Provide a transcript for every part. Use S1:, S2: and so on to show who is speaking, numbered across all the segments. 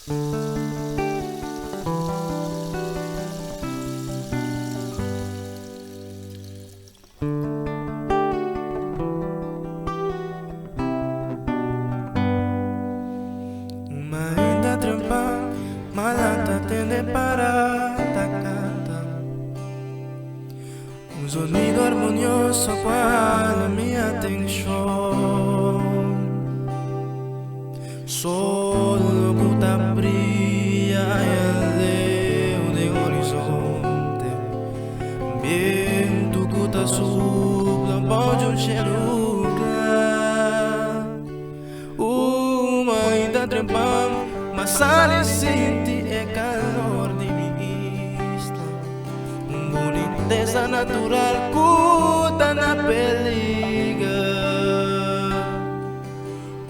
S1: Uma ainda trampa, malata tende para ta canta. Un sonido armonioso cual mi atención. Solo que brilla el de horizonte. Viento que te sopla pode un cheiro claro. Uma ainda trempando, mas sale sente é calor de minha isla. Boniteza natural que tá na peliga.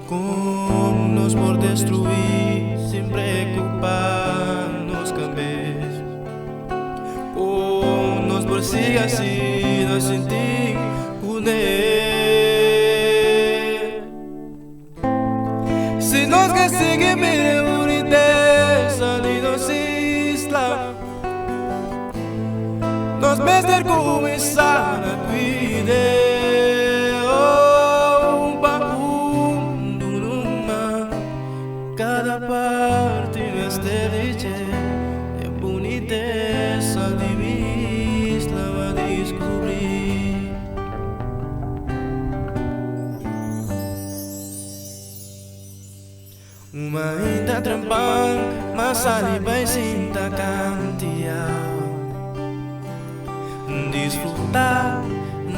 S1: Como nos por destruir, sem preocupar nos cabeças. Como nos por seguir assim, nós sentir se nós conseguimos boniteza de nossa isla, nós mesmos começar a cuidar. Cada parte nesta ilha é boniteza de minha isla a descobrir. Uma ainda trampando, mas ali vai sinta cantear. Desfrutar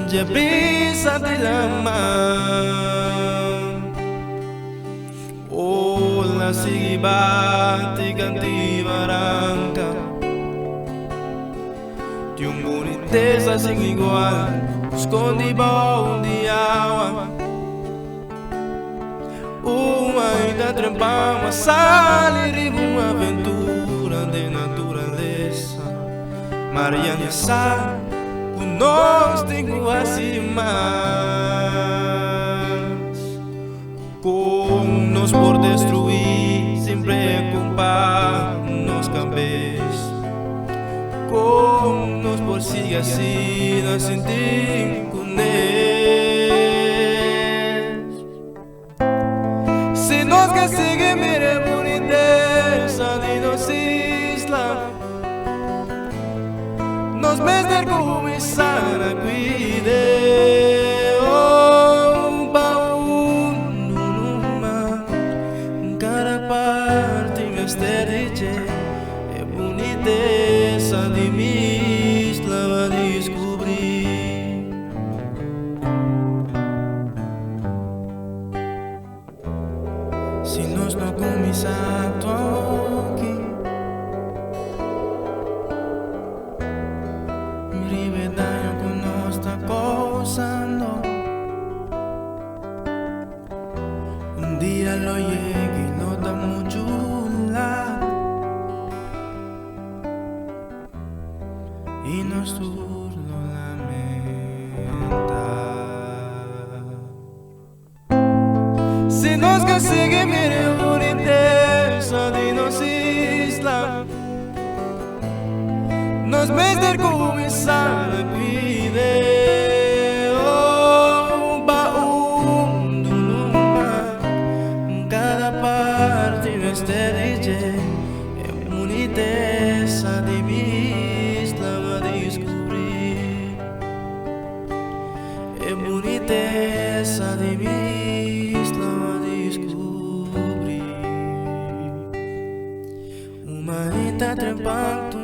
S1: de brisa de lama. Ola sigue bate cantiva arranca. De uma boniteza sem igual, esconde bom de água. Uma ainda trempa, mas sale riba uma aventura de natureza. Mariana sabe, o nós tenho acima. Como nos por destruir, sem preocupar nos cabeças. Como nos por seguir assim, nós sentir com se nós conseguimos a boniteza de nossa isla, nós mesmos começar a cuidar. Cada parte nesta ilha é boniteza de minha isla a descobrir. Se nós não começarmos aqui, liberdade que nós está gozando, dia lo llega e não dá muito lado, e nós tudo lamenta. Se nós conseguimos a boniteza de nossa isla, nós mesmos começar a cuidar. Cada parte nesta ilha é boniteza de minha isla a descobrir. É boniteza de minha isla a descobrir. Uma ainda trempando.